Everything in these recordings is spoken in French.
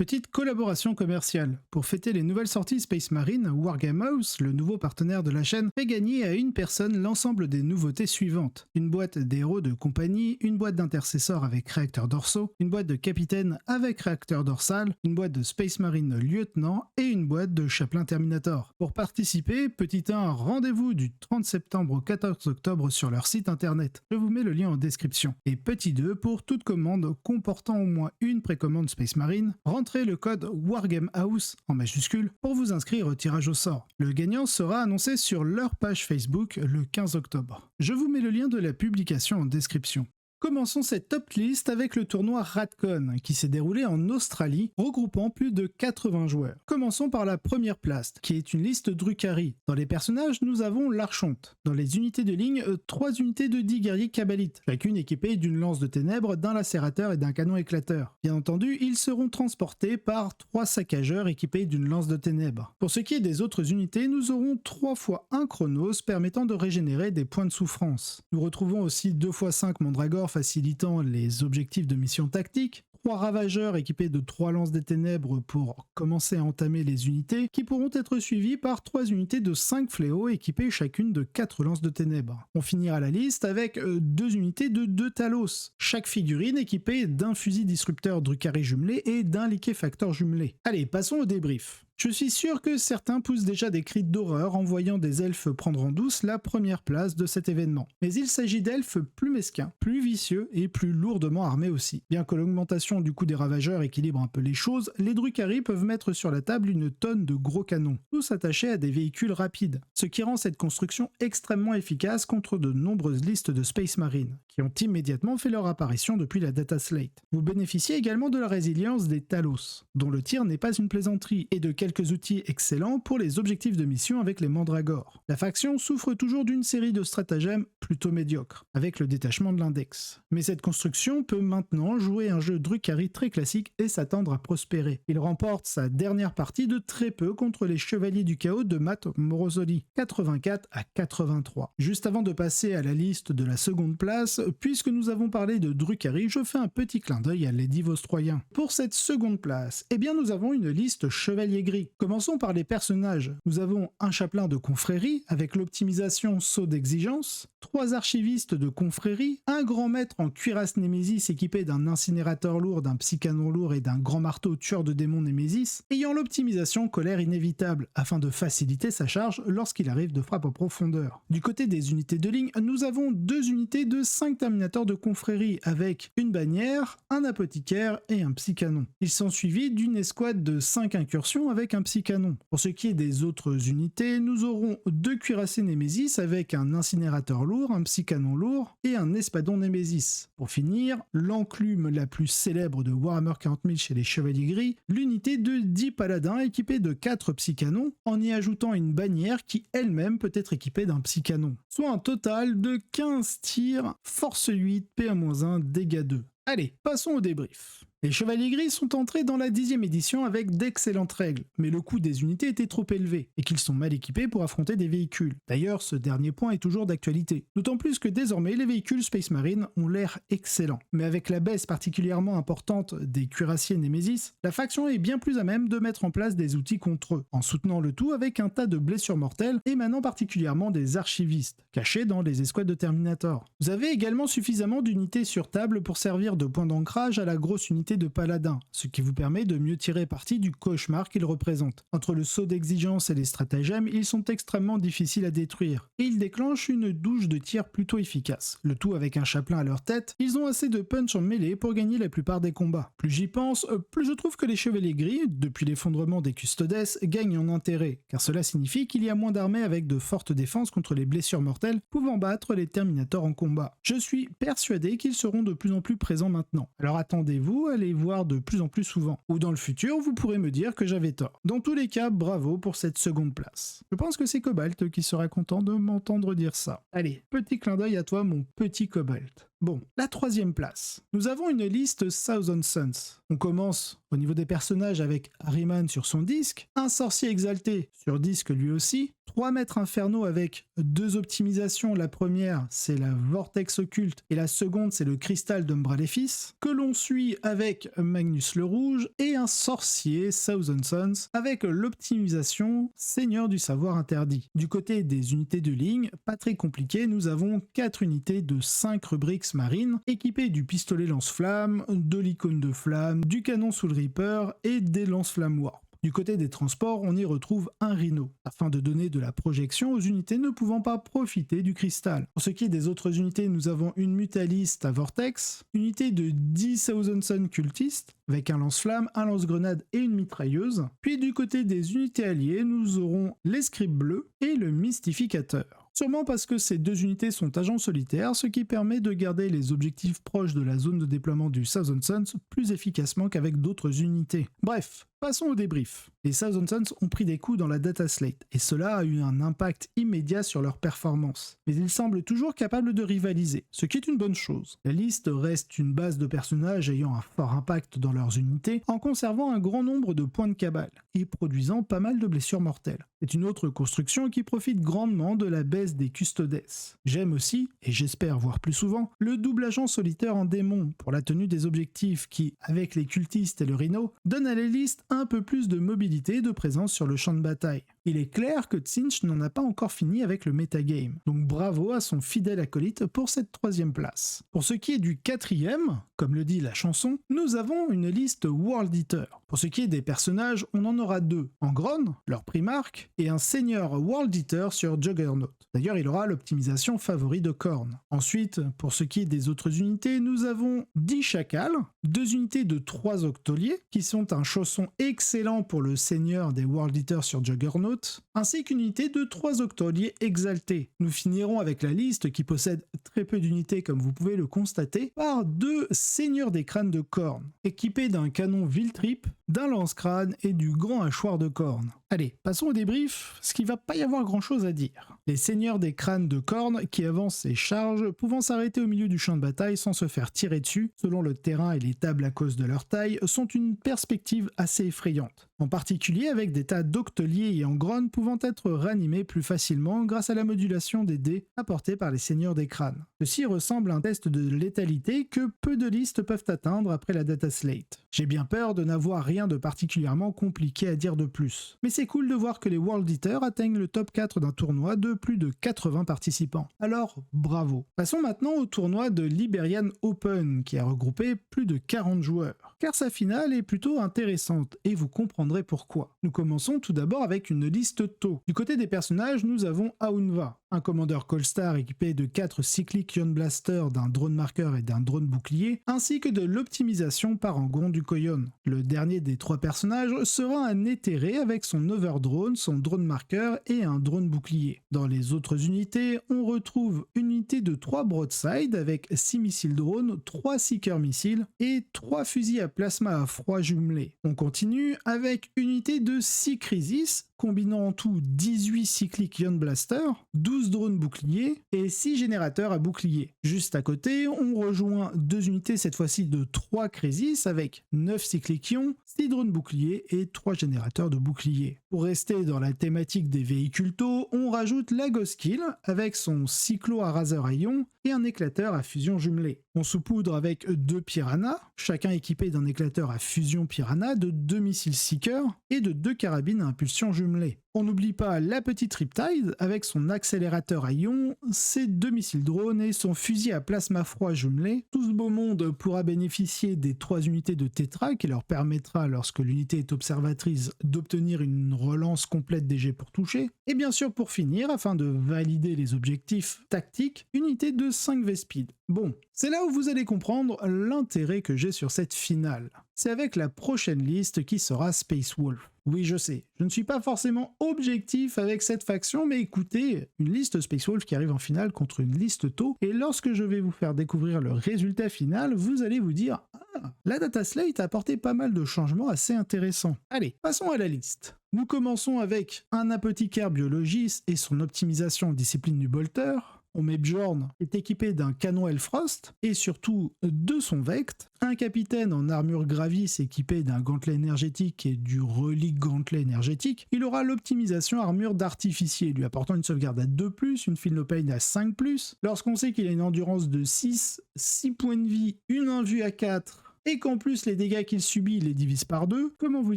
Petite collaboration commerciale. Pour fêter les nouvelles sorties Space Marine, Wargame House, le nouveau partenaire de la chaîne, fait gagner à une personne l'ensemble des nouveautés suivantes. Une boîte d'héros de compagnie, une boîte d'intercesseurs avec réacteur dorsaux, une boîte de capitaine avec réacteur dorsal, une boîte de Space Marine lieutenant et une boîte de Chaplain Terminator. Pour participer, petit 1, rendez-vous du 30 septembre au 14 octobre sur leur site internet. Je vous mets le lien en description. Et petit 2, pour toute commande comportant au moins une précommande Space Marine, rentrez le code WARGAMEHOUSE en majuscule pour vous inscrire au tirage au sort. Le gagnant sera annoncé sur leur page Facebook le 15 octobre. Je vous mets le lien de la publication en description. Commençons cette top list avec le tournoi Radcon qui s'est déroulé en Australie, regroupant plus de 80 joueurs. Commençons par la première place, qui est une liste Drukhari. Dans les personnages, nous avons l'Archonte. Dans les unités de ligne, 3 unités de 10 guerriers Kabbalites, chacune équipée d'une lance de ténèbres, d'un lacérateur et d'un canon éclateur. Bien entendu, ils seront transportés par 3 saccageurs équipés d'une lance de ténèbres. Pour ce qui est des autres unités, nous aurons 3 fois 1 Chronos permettant de régénérer des points de souffrance. Nous retrouvons aussi 2 fois 5 Mandragore facilitant les objectifs de mission tactique, 3 ravageurs équipés de 3 lances des ténèbres pour commencer à entamer les unités, qui pourront être suivis par 3 unités de 5 fléaux équipées chacune de 4 lances de ténèbres. On finira la liste avec 2 unités de 2 Talos, chaque figurine équipée d'un fusil disrupteur Drukhari jumelé et d'un liquéfacteur jumelé. Allez, passons au débrief. Je suis sûr que certains poussent déjà des cris d'horreur en voyant des elfes prendre en douce la première place de cet événement. Mais il s'agit d'elfes plus mesquins, plus vicieux et plus lourdement armés aussi. Bien que l'augmentation du coût des ravageurs équilibre un peu les choses, les Drukhari peuvent mettre sur la table une tonne de gros canons, tous attachés à des véhicules rapides, ce qui rend cette construction extrêmement efficace contre de nombreuses listes de Space Marine, qui ont immédiatement fait leur apparition depuis la Data Slate. Vous bénéficiez également de la résilience des Talos, dont le tir n'est pas une plaisanterie, et de quelques outils excellents pour les objectifs de mission avec les Mandragores. La faction souffre toujours d'une série de stratagèmes plutôt médiocres, avec le détachement de l'index. Mais cette construction peut maintenant jouer un jeu Drukhari très classique et s'attendre à prospérer. Il remporte sa dernière partie de très peu contre les Chevaliers du Chaos de Matt Morosoli, 84 à 83. Juste avant de passer à la liste de la seconde place, puisque nous avons parlé de Drukhari, je fais un petit clin d'œil à Lady Vostroyen. Pour cette seconde place, eh bien nous avons une liste Chevalier Gris. Commençons par les personnages. Nous avons un chaplain de confrérie avec l'optimisation saut d'exigence, 3 archivistes de confrérie, un grand maître en cuirasse Némésis équipé d'un incinérateur lourd, d'un psycanon lourd et d'un grand marteau tueur de démons Némésis, ayant l'optimisation colère inévitable afin de faciliter sa charge lorsqu'il arrive de frappe en profondeur. Du côté des unités de ligne, nous avons 2 unités de 5 terminateurs de confrérie avec une bannière, un apothicaire et un psycanon. Ils sont suivis d'une escouade de 5 incursions avec un psycanon. Pour ce qui est des autres unités, nous aurons 2 cuirassés Némésis avec un incinérateur lourd, un psycanon lourd et un espadon Némésis. Pour finir, l'enclume la plus célèbre de Warhammer 40 000 chez les Chevaliers Gris, l'unité de 10 paladins équipés de 4 psycanons, en y ajoutant une bannière qui elle-même peut être équipée d'un psycanon. Soit un total de 15 tirs, force 8, PA-1, dégâts 2. Allez, passons au débrief. Les Chevaliers Gris sont entrés dans la 10e édition avec d'excellentes règles, mais le coût des unités était trop élevé, et qu'ils sont mal équipés pour affronter des véhicules. D'ailleurs, ce dernier point est toujours d'actualité. D'autant plus que désormais, les véhicules Space Marine ont l'air excellents. Mais avec la baisse particulièrement importante des cuirassiers Némésis, la faction est bien plus à même de mettre en place des outils contre eux, en soutenant le tout avec un tas de blessures mortelles émanant particulièrement des archivistes, cachés dans les escouades de Terminator. Vous avez également suffisamment d'unités sur table pour servir de point d'ancrage à la grosse unité de paladins, ce qui vous permet de mieux tirer parti du cauchemar qu'ils représentent. Entre le saut d'exigence et les stratagèmes, ils sont extrêmement difficiles à détruire, et ils déclenchent une douche de tir plutôt efficace. Le tout avec un chaplain à leur tête, ils ont assez de punch en mêlée pour gagner la plupart des combats. Plus j'y pense, plus je trouve que les Chevaliers Gris, depuis l'effondrement des Custodes, gagnent en intérêt, car cela signifie qu'il y a moins d'armées avec de fortes défenses contre les blessures mortelles pouvant battre les Terminators en combat. Je suis persuadé qu'ils seront de plus en plus présents maintenant. Alors attendez-vous à les voir de plus en plus souvent. Ou dans le futur, vous pourrez me dire que j'avais tort. Dans tous les cas, bravo pour cette seconde place. Je pense que c'est Cobalt qui sera content de m'entendre dire ça. Allez, petit clin d'œil à toi, mon petit Cobalt. Bon, la 3e place. Nous avons une liste Thousand Suns. On commence au niveau des personnages avec Harryman sur son disque, un sorcier exalté sur disque lui aussi, 3 maîtres infernaux avec 2 optimisations. La première, c'est la Vortex Occulte, et la seconde, c'est le Cristal d'Umbraléphis, que l'on suit avec Magnus le Rouge, et un sorcier, Thousand Sons, avec l'optimisation Seigneur du Savoir Interdit. Du côté des unités de ligne, pas très compliqué, nous avons 4 unités de 5 rubriques marines, équipées du pistolet lance-flamme, de l'icône de flamme, du canon sous le Reaper et des lance-flammes Warp. Du côté des transports, on y retrouve un Rhino, afin de donner de la projection aux unités ne pouvant pas profiter du cristal. Pour ce qui est des autres unités, nous avons une Mutaliste à Vortex, une unité de 10 Thousand Sun cultistes, avec un lance-flamme, un lance-grenade et une mitrailleuse. Puis du côté des unités alliées, nous aurons l'escribe bleu et le mystificateur. Sûrement parce que ces 2 unités sont agents solitaires, ce qui permet de garder les objectifs proches de la zone de déploiement du Thousand Suns plus efficacement qu'avec d'autres unités. Bref, passons au débrief. Les Thousand Suns ont pris des coups dans la data slate, et cela a eu un impact immédiat sur leur performance. Mais ils semblent toujours capables de rivaliser, ce qui est une bonne chose. La liste reste une base de personnages ayant un fort impact dans leurs unités, en conservant un grand nombre de points de cabale, et produisant pas mal de blessures mortelles. C'est une autre construction qui profite grandement de la baisse des custodes. J'aime aussi, et j'espère voir plus souvent, le double agent solitaire en démon pour la tenue des objectifs qui, avec les cultistes et le Rhino, donne à la liste un peu plus de mobilité et de présence sur le champ de bataille. Il est clair que Tzeentch n'en a pas encore fini avec le metagame, donc bravo à son fidèle acolyte pour cette 3e place. Pour ce qui est du 4e, comme le dit la chanson, nous avons une liste World Eater. Pour ce qui est des personnages, on en aura 2, Angron, leur primarque, et un seigneur World Eater sur Juggernaut. D'ailleurs, il aura l'optimisation favori de Khorne. Ensuite, pour ce qui est des autres unités, nous avons 10 chacals, 2 unités de 3 octoliers, qui sont un chausson excellent pour le seigneur des World Eaters sur Juggernaut, ainsi qu'une unité de 3 octoliers exaltés. Nous finirons avec la liste qui possède très peu d'unités comme vous pouvez le constater, par 2 seigneurs des crânes de Khorne, équipés d'un canon Viltrip, d'un lance-crâne et du grand hachoir de Khorne. Allez, passons au débrief, parce qu'il va pas y avoir grand chose à dire. Les seigneurs des crânes de Khorne qui avancent et chargent, pouvant s'arrêter au milieu du champ de bataille sans se faire tirer dessus, selon le terrain et les tables à cause de leur taille, sont une perspective assez effrayante. En particulier avec des tas d'octoliers et engrones pouvant être ranimés plus facilement grâce à la modulation des dés apportés par les seigneurs des crânes. Ceci ressemble à un test de létalité que peu de listes peuvent atteindre après la data slate. J'ai bien peur de n'avoir rien de particulièrement compliqué à dire de plus. Mais c'est cool de voir que les World Eaters atteignent le top 4 d'un tournoi de plus de 80 participants. Alors, bravo. Passons maintenant au tournoi de Liberian Open, qui a regroupé plus de 40 joueurs. Car sa finale est plutôt intéressante, et vous comprendrez pourquoi. Nous commençons tout d'abord avec une liste taux. Du côté des personnages, nous avons Aounva, un commandeur Colstar équipé de 4 cycliques Ion Blaster, d'un drone marqueur et d'un drone bouclier, ainsi que de l'optimisation par Angon du Koyon. Le dernier des 3 personnages sera un éthéré avec son overdrone, son drone marqueur et un drone bouclier. Dans les autres unités, on retrouve une unité de 3 broadside avec 6 missiles drones, 3 seeker missiles et 3 fusils à plasma à froid jumelés. On continue avec une unité de 6 crisis, combinant en tout 18 cycliques Ion Blaster, 12 drones boucliers et 6 générateurs à bouclier. Juste à côté, on rejoint 2 unités cette fois-ci de 3 crisis avec 9 cycliques Ion, 6 drones boucliers et 3 générateurs de boucliers. Pour rester dans la thématique des véhicules taux, on rajoute la Ghoskill avec son cyclo à raser à ion et un éclateur à fusion jumelée. On saupoudre avec 2 Piranha, chacun équipé d'un éclateur à fusion Piranha, de 2 missiles Seeker et de 2 carabines à impulsion jumelée. On n'oublie pas la petite Riptide avec son accélérateur à ion, ses 2 missiles drones et son fusil à plasma froid jumelé. Tout ce beau monde pourra bénéficier des 3 unités de Tetra qui leur permettra, lorsque l'unité est observatrice, d'obtenir une relance complète des jets pour toucher. Et bien sûr, pour finir, afin de valider les objectifs tactiques, une unité de 5 Vespid. Bon, c'est là où vous allez comprendre l'intérêt que j'ai sur cette finale. C'est avec la prochaine liste qui sera Space Wolf. Oui, je sais, je ne suis pas forcément objectif avec cette faction, mais écoutez, une liste Space Wolf qui arrive en finale contre une liste taux, et lorsque je vais vous faire découvrir le résultat final, vous allez vous dire « Ah, la data slate a apporté pas mal de changements assez intéressants. » Allez, passons à la liste. Nous commençons avec un apothicaire biologiste et son optimisation discipline du bolter, on met Bjorn, qui est équipé d'un canon Hellfrost, et surtout de son Vect, un capitaine en armure Gravis équipé d'un gantelet énergétique et du relique gantelet énergétique. Il aura l'optimisation armure d'artificier, lui apportant une sauvegarde à 2+, une feel no pain à 5+. Lorsqu'on sait qu'il a une endurance de 6, 6 points de vie, une invue à 4, et qu'en plus les dégâts qu'il subit les divise par 2, comment vous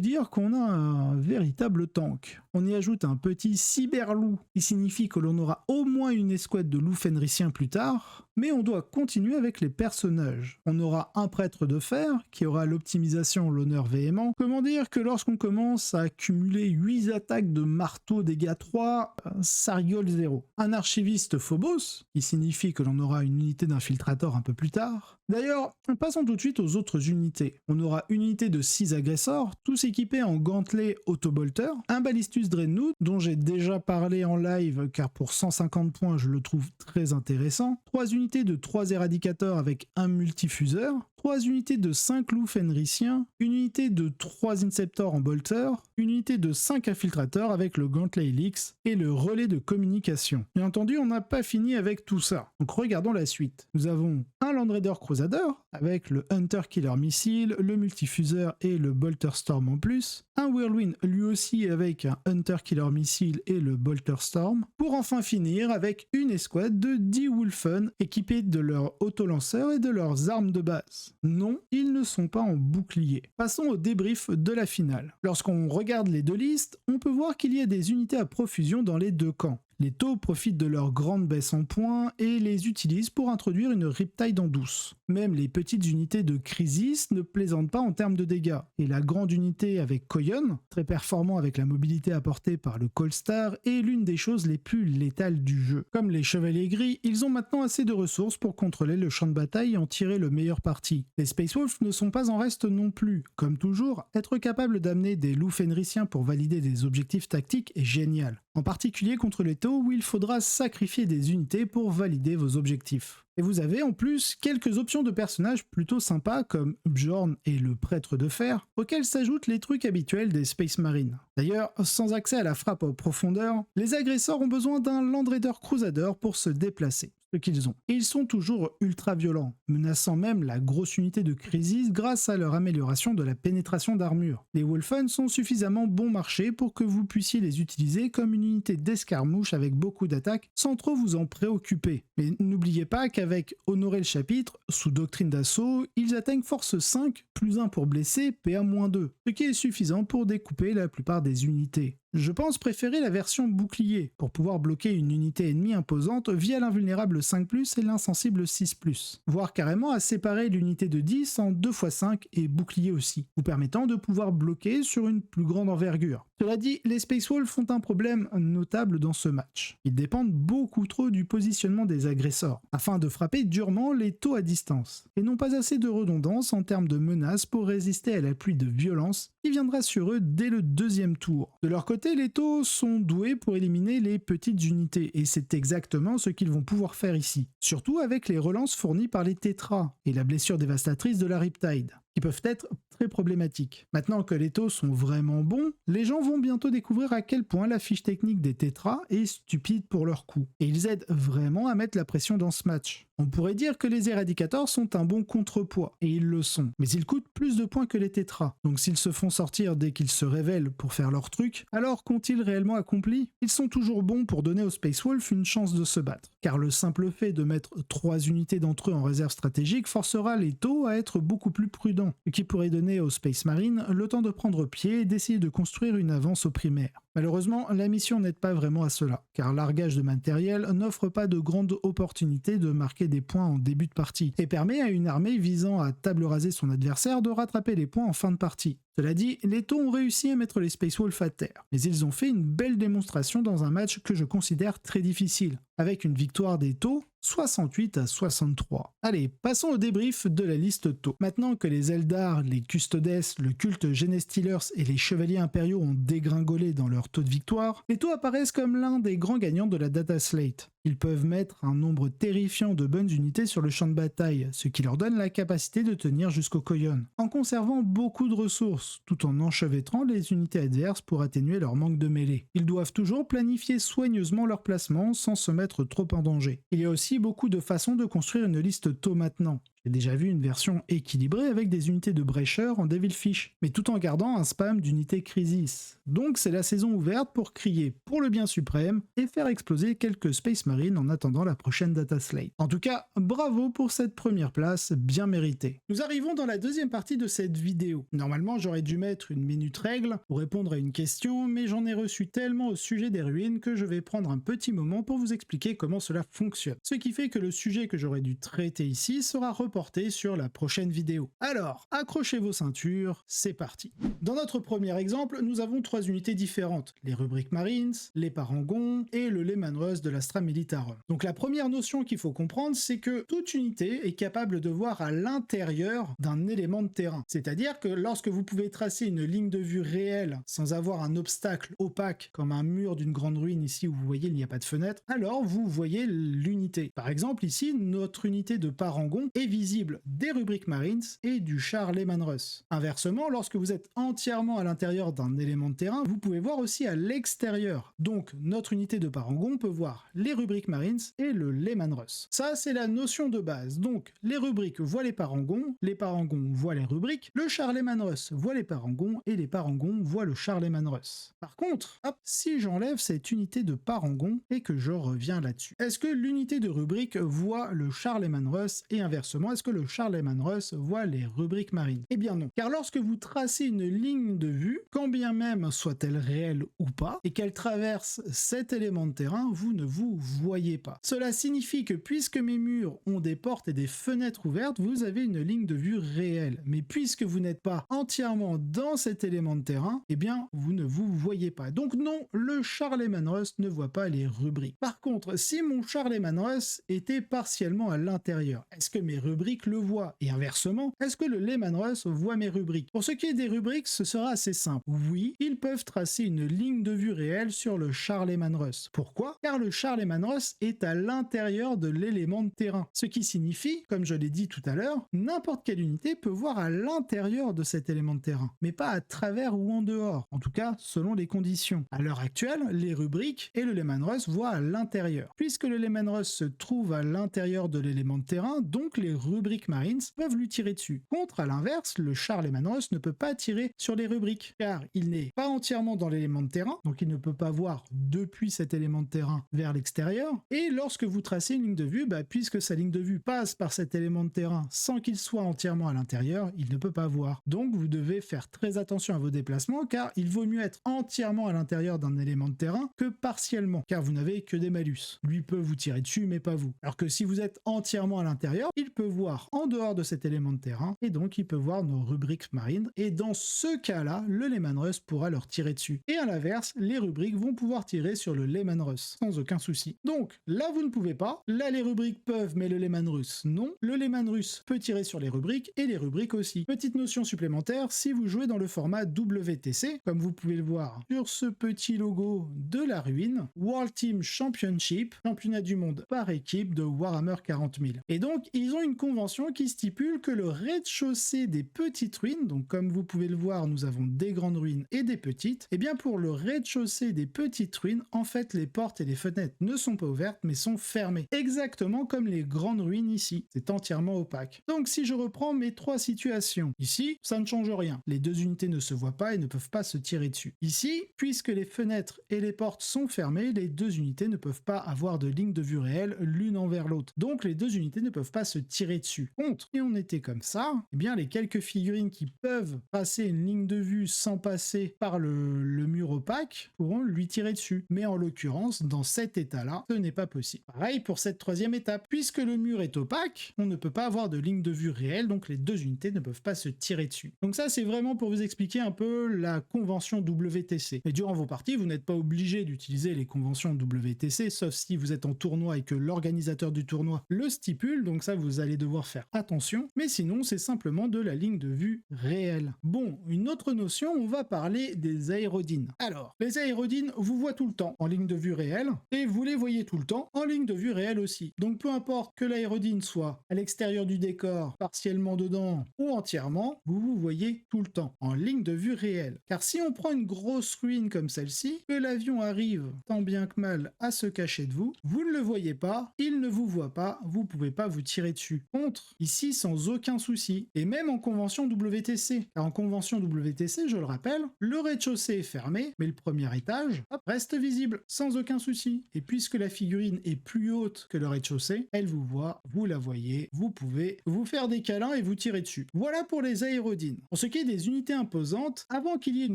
dire qu'on a un véritable tank. On y ajoute un petit cyberloup, qui signifie que l'on aura au moins une escouade de loups fenriciens plus tard, mais on doit continuer avec les personnages. On aura un prêtre de fer, qui aura l'optimisation l'honneur véhément. Comment dire que lorsqu'on commence à cumuler 8 attaques de marteau dégâts 3, ça rigole 0. Un archiviste Phobos, qui signifie que l'on aura une unité d'infiltrator un peu plus tard. D'ailleurs, passons tout de suite aux autres unités. On aura une unité de 6 agresseurs, tous équipés en gantelet autobolter, un Ballistus Dreadnought, dont j'ai déjà parlé en live car pour 150 points je le trouve très intéressant, 3 unités de 3 éradicateurs avec un multifuseur, 3 unités de 5 loups fenriciens, une unité de 3 inceptors en bolter, une unité de 5 infiltrateurs avec le gantelet Helix et le relais de communication. Bien entendu, on n'a pas fini avec tout ça. Donc regardons la suite. Nous avons un Land Raider Crusader avec le Hunter Killer Missile, le multifuseur et le Bolter Storm en plus, un Whirlwind lui aussi avec un Hunter Killer Missile et le Bolter Storm, pour enfin finir avec une escouade de 10 Wolfen équipés de leurs autolanceurs et de leurs armes de base. Non, ils ne sont pas en bouclier. Passons au débrief de la finale. Lorsqu'on regarde les deux listes, on peut voir qu'il y a des unités à profusion dans les deux camps. Les taux profitent de leur grande baisse en points et les utilisent pour introduire une Riptide en douce. Même les petites unités de Crisis ne plaisantent pas en termes de dégâts, et la grande unité avec Koyon, très performant avec la mobilité apportée par le Colstar, est l'une des choses les plus létales du jeu. Comme les Chevaliers Gris, ils ont maintenant assez de ressources pour contrôler le champ de bataille et en tirer le meilleur parti. Les Space Wolves ne sont pas en reste non plus. Comme toujours, être capable d'amener des loups fenriciens pour valider des objectifs tactiques est génial. En particulier contre les taux où il faudra sacrifier des unités pour valider vos objectifs. Et vous avez en plus quelques options de personnages plutôt sympas comme Bjorn et le prêtre de fer, auxquels s'ajoutent les trucs habituels des Space Marines. D'ailleurs, sans accès à la frappe en profondeur, les agresseurs ont besoin d'un Land Raider Crusader pour se déplacer. Ce qu'ils ont. Et ils sont toujours ultra violents, menaçant même la grosse unité de Crisis grâce à leur amélioration de la pénétration d'armure. Les Wolfen sont suffisamment bon marché pour que vous puissiez les utiliser comme une unité d'escarmouche avec beaucoup d'attaques sans trop vous en préoccuper. Mais n'oubliez pas qu'avec Honorer le chapitre, sous doctrine d'assaut, ils atteignent force 5, plus 1 pour blesser, PA-2, ce qui est suffisant pour découper la plupart des unités. Je pense préférer la version bouclier, pour pouvoir bloquer une unité ennemie imposante via l'invulnérable 5+, et l'insensible 6+, voire carrément à séparer l'unité de 10 en 2x5 et bouclier aussi, vous permettant de pouvoir bloquer sur une plus grande envergure. Cela dit, les Space Wolves ont un problème notable dans ce match. Ils dépendent beaucoup trop du positionnement des agresseurs, afin de frapper durement les taux à distance, et n'ont pas assez de redondance en termes de menaces pour résister à la pluie de violence qui viendra sur eux dès le deuxième tour. De leur côté, les taux sont doués pour éliminer les petites unités, et c'est exactement ce qu'ils vont pouvoir faire ici. Surtout avec les relances fournies par les tétras, et la blessure dévastatrice de la Riptide, qui peuvent être très problématiques. Maintenant que les taux sont vraiment bons, les gens vont bientôt découvrir à quel point la fiche technique des tétras est stupide pour leur coup. Et ils aident vraiment à mettre la pression dans ce match. On pourrait dire que les éradicateurs sont un bon contrepoids, et ils le sont. Mais ils coûtent plus de points que les tétras. Donc s'ils se font sortir dès qu'ils se révèlent pour faire leur truc, alors qu'ont-ils réellement accompli? Ils sont toujours bons pour donner aux Space Wolves une chance de se battre. Car le simple fait de mettre 3 unités d'entre eux en réserve stratégique forcera les taux à être beaucoup plus prudents, ce qui pourrait donner aux Space Marines le temps de prendre pied et d'essayer de construire une avance au primaire. Malheureusement, la mission n'aide pas vraiment à cela, car l'argage de matériel n'offre pas de grandes opportunités de marquer des points en début de partie, et permet à une armée visant à table raser son adversaire de rattraper les points en fin de partie. Cela dit, les taux ont réussi à mettre les Space Wolves à terre, mais ils ont fait une belle démonstration dans un match que je considère très difficile, avec une victoire des taux 68-63. Allez, passons au débrief de la liste taux. Maintenant que les Eldar, les Custodes, le culte Genestealers et les Chevaliers Impériaux ont dégringolé dans leur taux de victoire, les taux apparaissent comme l'un des grands gagnants de la Data Slate. Ils peuvent mettre un nombre terrifiant de bonnes unités sur le champ de bataille, ce qui leur donne la capacité de tenir jusqu'au Koyon, en conservant beaucoup de ressources, tout en enchevêtrant les unités adverses pour atténuer leur manque de mêlée. Ils doivent toujours planifier soigneusement leur placement sans se mettre trop en danger. Il y a aussi beaucoup de façons de construire une liste tôt maintenant. J'ai déjà vu une version équilibrée avec des unités de brècheurs en Devilfish, mais tout en gardant un spam d'unités Crisis. Donc c'est la saison ouverte pour crier pour le bien suprême et faire exploser quelques Space Marines en attendant la prochaine Data Slate. En tout cas, bravo pour cette première place, bien méritée. Nous arrivons dans la deuxième partie de cette vidéo. Normalement j'aurais dû mettre une minute règle pour répondre à une question, mais j'en ai reçu tellement au sujet des ruines que je vais prendre un petit moment pour vous expliquer comment cela fonctionne. Ce qui fait que le sujet que j'aurais dû traiter ici sera reporté sur la prochaine vidéo. Alors, accrochez vos ceintures, c'est parti. Dans notre premier exemple, nous avons 3 unités différentes, les rubriques Marines, les Parangons et le Lehman Russ de l'Astra Militarum. Donc la première notion qu'il faut comprendre, c'est que toute unité est capable de voir à l'intérieur d'un élément de terrain. C'est-à-dire que lorsque vous pouvez tracer une ligne de vue réelle sans avoir un obstacle opaque comme un mur d'une grande ruine ici où vous voyez il n'y a pas de fenêtre, alors vous voyez l'unité. Par exemple ici, notre unité de Parangon est visible des rubriques Marines et du char Lehman Russ. Inversement, lorsque vous êtes entièrement à l'intérieur d'un élément de terrain, vous pouvez voir aussi à l'extérieur. Donc notre unité de Parangon peut voir les rubriques Marines et le Lehman Russ. Ça c'est la notion de base. Donc les rubriques voient les Parangons voient les rubriques, le char Lehman Russ voit les Parangons et les Parangons voient le char Lehman Russ. Par contre, hop, si j'enlève cette unité de Parangon et que je reviens là-dessus, est-ce que l'unité de rubrique voit le char Lehman Russ et inversement, est-ce que le char Lehman Russ voit les rubriques marines? Eh bien non, car lorsque vous tracez une ligne de vue, quand bien même soit-elle réelle ou pas, et qu'elle traverse cet élément de terrain, vous ne vous voyez pas. Cela signifie que puisque mes murs ont des portes et des fenêtres ouvertes, vous avez une ligne de vue réelle. Mais puisque vous n'êtes pas entièrement dans cet élément de terrain, eh bien vous ne vous voyez pas. Donc non, le char Lehman Russ ne voit pas les rubriques. Par contre, si mon char Lehman Russ était partiellement à l'intérieur, est-ce que mes rubriques le voient? Et inversement, est-ce que le Lehman Russ voit mes rubriques? Pour ce qui est des rubriques, ce sera assez simple. Oui, ils peuvent tracer une ligne de vue réelle sur le char Lehman Russ. Pourquoi? Car le char Lehman Russ est à l'intérieur de l'élément de terrain. Ce qui signifie, comme je l'ai dit tout à l'heure, n'importe quelle unité peut voir à l'intérieur de cet élément de terrain, mais pas à travers ou en dehors, en tout cas selon les conditions. À l'heure actuelle, les rubriques et le Lehman Russ voient à l'intérieur. Puisque le Lehman Russ se trouve à l'intérieur de l'élément de terrain, donc les rubriques Marines peuvent lui tirer dessus. Contre, à l'inverse, le char Lehman Russ ne peut pas tirer sur les rubriques, car il n'est pas entièrement dans l'élément de terrain, donc il ne peut pas voir depuis cet élément de terrain vers l'extérieur, et lorsque vous tracez une ligne de vue, puisque sa ligne de vue passe par cet élément de terrain sans qu'il soit entièrement à l'intérieur, il ne peut pas voir. Donc vous devez faire très attention à vos déplacements, car il vaut mieux être entièrement à l'intérieur d'un élément de terrain que partiellement, car vous n'avez que des malus. Lui peut vous tirer dessus, mais pas vous. Alors que si vous êtes entièrement à l'intérieur, il peut voir en dehors de cet élément de terrain, et donc il peut voir nos rubriques marines, et dans ce cas-là, le Lehman Russ pourra leur tirer dessus. Et à l'inverse, les rubriques vont pouvoir tirer sur le Lehman Russ, sans aucun souci. Donc, là vous ne pouvez pas, là les rubriques peuvent, mais le Lehman Russ non. Le Lehman Russ peut tirer sur les rubriques, et les rubriques aussi. Petite notion supplémentaire, si vous jouez dans le format WTC, comme vous pouvez le voir sur ce petit logo de la ruine, World Team Championship, championnat du monde par équipe de Warhammer 40 000. Et donc, ils ont une convention qui stipule que le rez-de-chaussée des petites ruines, donc comme vous pouvez le voir, nous avons des grandes ruines et des petites, et bien pour le rez-de-chaussée des petites ruines, en fait, les portes et les fenêtres ne sont pas ouvertes, mais sont fermées. Exactement comme les grandes ruines ici. C'est entièrement opaque. Donc, si je reprends mes 3 situations, ici, ça ne change rien. Les 2 unités ne se voient pas et ne peuvent pas se tirer dessus. Ici, puisque les fenêtres et les portes sont fermées, les 2 unités ne peuvent pas avoir de ligne de vue réelle l'une envers l'autre. Donc, les 2 unités ne peuvent pas se tirer dessus. Contre, si on était comme ça, eh bien, les quelques figurines qui peuvent passer une ligne de vue sans passer par le mur opaque pourront lui tirer dessus. Mais en l'occurrence, dans cet état-là, ce n'est pas possible. Pareil pour cette 3e étape. Puisque le mur est opaque, on ne peut pas avoir de ligne de vue réelle, donc les 2 unités ne peuvent pas se tirer dessus. Donc ça, c'est vraiment pour vous expliquer un peu la convention WTC. Et durant vos parties, vous n'êtes pas obligé d'utiliser les conventions WTC, sauf si vous êtes en tournoi et que l'organisateur du tournoi le stipule, donc ça, vous allez devoir devoir faire attention, mais sinon c'est simplement de la ligne de vue réelle. Bon, une autre notion, on va parler des aérodynes. Alors, les aérodynes vous voient tout le temps en ligne de vue réelle, et vous les voyez tout le temps en ligne de vue réelle aussi. Donc peu importe que l'aérodyne soit à l'extérieur du décor, partiellement dedans ou entièrement, vous vous voyez tout le temps en ligne de vue réelle. Car si on prend une grosse ruine comme celle-ci, que l'avion arrive tant bien que mal à se cacher de vous, vous ne le voyez pas, il ne vous voit pas, vous pouvez pas vous tirer dessus. Contre, ici sans aucun souci, et même en convention WTC. Car en convention WTC, je le rappelle, le rez-de-chaussée est fermé, mais le premier étage reste visible, sans aucun souci. Et puisque la figurine est plus haute que le rez-de-chaussée, elle vous voit, vous la voyez, vous pouvez vous faire des câlins et vous tirer dessus. Voilà pour les aérodynes. Pour ce qui est des unités imposantes, avant qu'il y ait une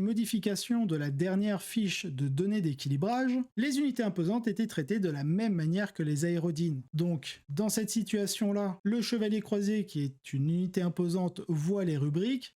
modification de la dernière fiche de données d'équilibrage, les unités imposantes étaient traitées de la même manière que les aérodynes. Donc, dans cette situation-là, le chevalier croisé, qui est une unité imposante, voit les rubriques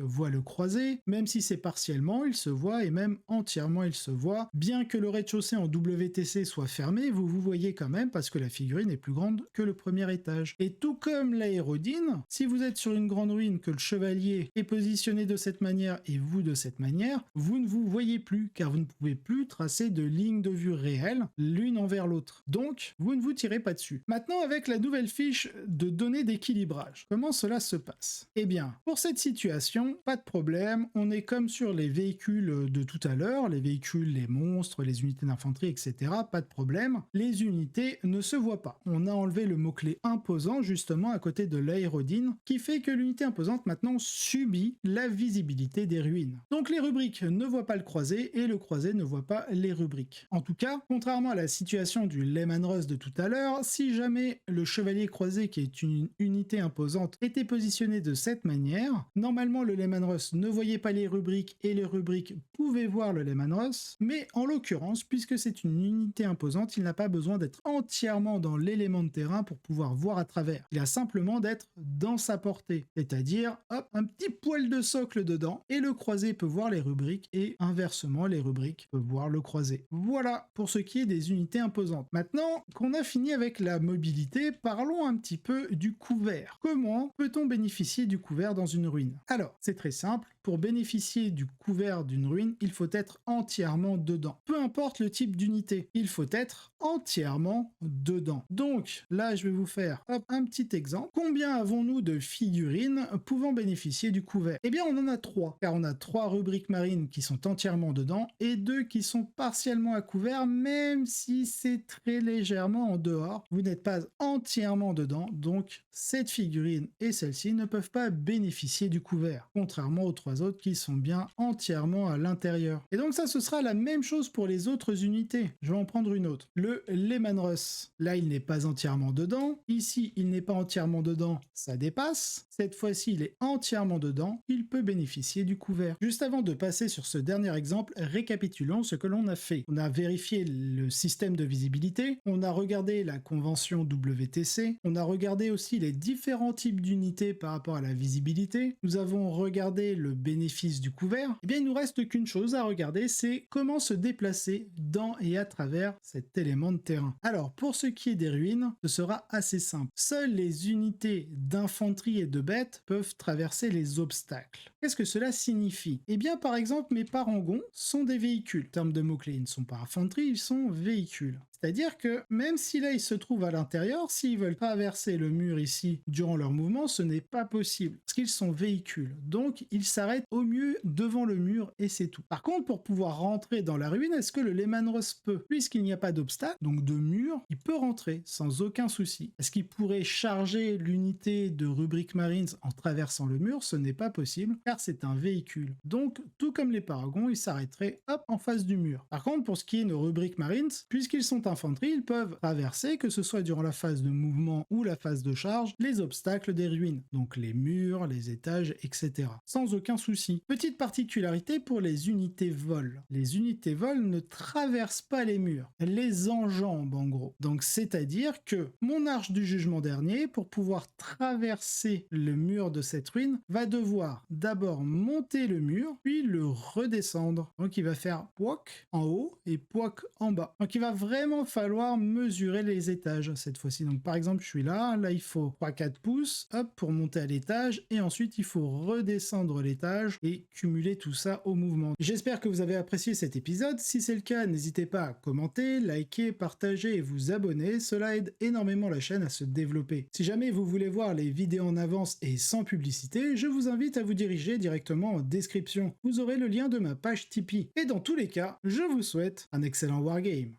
voient le croisé, même si c'est partiellement, il se voit, et même entièrement, il se voit. Bien que le rez-de-chaussée en WTC soit fermé, vous vous voyez quand même parce que la figurine est plus grande que le premier étage. Et tout comme l'aérodyne, si vous êtes sur une grande ruine, que le chevalier est positionné de cette manière et vous de cette manière, vous ne vous voyez plus, car vous ne pouvez plus tracer de ligne de vue réelle l'une envers l'autre. Donc, vous ne vous tirez pas dessus. Maintenant, avec la nouvelle fiche de données d'équilibrage, comment cela se passe? Eh bien, pour cette situation, pas de problème, on est comme sur les véhicules de tout à l'heure, les véhicules, les monstres, les unités d'infanterie, etc. Pas de problème, les unités ne se voient pas. On a enlevé le mot-clé imposant justement à côté de l'aérodyne, qui fait que l'unité imposante maintenant subit la visibilité des ruines. Donc les rubriques ne voient pas le croisé et le croisé ne voit pas les rubriques. En tout cas, contrairement à la situation du Lehman Russ de tout à l'heure, si jamais le chevalier croisé, qui est une unité imposante, était positionné de cette manière, normalement le Lehman Russ ne voyait pas les rubriques et les rubriques pouvaient voir le Lehman Russ, mais en l'occurrence, puisque c'est une unité imposante, il n'a pas besoin d'être entièrement dans l'élément de terrain pour pouvoir voir à travers. Il a simplement d'être dans sa portée, c'est-à-dire, hop, un petit poil de socle dedans, et le croisé peut voir les rubriques, et inversement, les rubriques peuvent voir le croisé. Voilà pour ce qui est des unités imposantes. Maintenant qu'on a fini avec la mobilité, parlons un petit peu du couvert. Comment peut-on bénéficier du couvert dans une ruine? Alors, c'est très simple. Pour bénéficier du couvert d'une ruine, il faut être entièrement dedans. Peu importe le type d'unité, il faut être entièrement dedans. Donc, là, je vais vous faire un petit exemple. Combien avons-nous de figurines pouvant bénéficier du couvert? Eh bien, on en a 3, car on a 3 rubriques marines qui sont entièrement dedans et 2 qui sont partiellement à couvert, même si c'est très légèrement en dehors. Vous n'êtes pas entièrement dedans, donc cette figurine et celle-ci ne peuvent pas bénéficier du couvert, contrairement aux 3 autres qui sont bien entièrement à l'intérieur. Et donc ça, ce sera la même chose pour les autres unités. Je vais en prendre une autre. Le Lehman Russ, là, il n'est pas entièrement dedans. Ici, il n'est pas entièrement dedans, ça dépasse. Cette fois-ci, il est entièrement dedans, il peut bénéficier du couvert. Juste avant de passer sur ce dernier exemple, récapitulons ce que l'on a fait. On a vérifié le système de visibilité, on a regardé la convention WTC, on a regardé aussi les différents types d'unités par rapport à la visibilité, nous avons regardé le bénéfice du couvert. Eh bien, il nous reste qu'une chose à regarder, c'est comment se déplacer dans et à travers cet élément de terrain. Alors, pour ce qui est des ruines, ce sera assez simple. Seules les unités d'infanterie et de bêtes peuvent traverser les obstacles. Qu'est-ce que cela signifie? Eh bien, par exemple, mes parangons sont des véhicules. En termes de mots-clés, ils ne sont pas infanterie, ils sont véhicules. C'est-à-dire que même si là ils se trouvent à l'intérieur, s'ils veulent traverser le mur ici durant leur mouvement, ce n'est pas possible, parce qu'ils sont véhicules. Donc ils s'arrêtent au mieux devant le mur et c'est tout. Par contre, pour pouvoir rentrer dans la ruine, est-ce que le Lehman Russ peut? Puisqu'il n'y a pas d'obstacle, donc de mur, il peut rentrer sans aucun souci. Est-ce qu'il pourrait charger l'unité de rubrique Marines en traversant le mur? Ce n'est pas possible, car c'est un véhicule. Donc, tout comme les paragons, ils s'arrêteraient hop en face du mur. Par contre, pour ce qui est de rubrique Marines, puisqu'ils sont infanterie, ils peuvent traverser, que ce soit durant la phase de mouvement ou la phase de charge, les obstacles des ruines, donc les murs, les étages, etc. Sans aucun souci. Petite particularité pour les unités vol. Les unités vol ne traversent pas les murs, elles les enjambent en gros. Donc c'est-à-dire que mon arche du jugement dernier, pour pouvoir traverser le mur de cette ruine, va devoir d'abord monter le mur, puis le redescendre. Donc il va faire pouac en haut et pouac en bas. Donc il va vraiment vraiment falloir mesurer les étages cette fois-ci. Donc par exemple, je suis là il faut 3-4 pouces, hop, pour monter à l'étage, et ensuite il faut redescendre l'étage et cumuler tout ça au mouvement. J'espère que vous avez apprécié cet épisode. Si c'est le cas, n'hésitez pas à commenter, liker, partager et vous abonner. Cela aide énormément la chaîne à se développer. Si jamais vous voulez voir les vidéos en avance et sans publicité, je vous invite à vous diriger directement en description. Vous aurez le lien de ma page Tipeee. Et dans tous les cas, je vous souhaite un excellent wargame.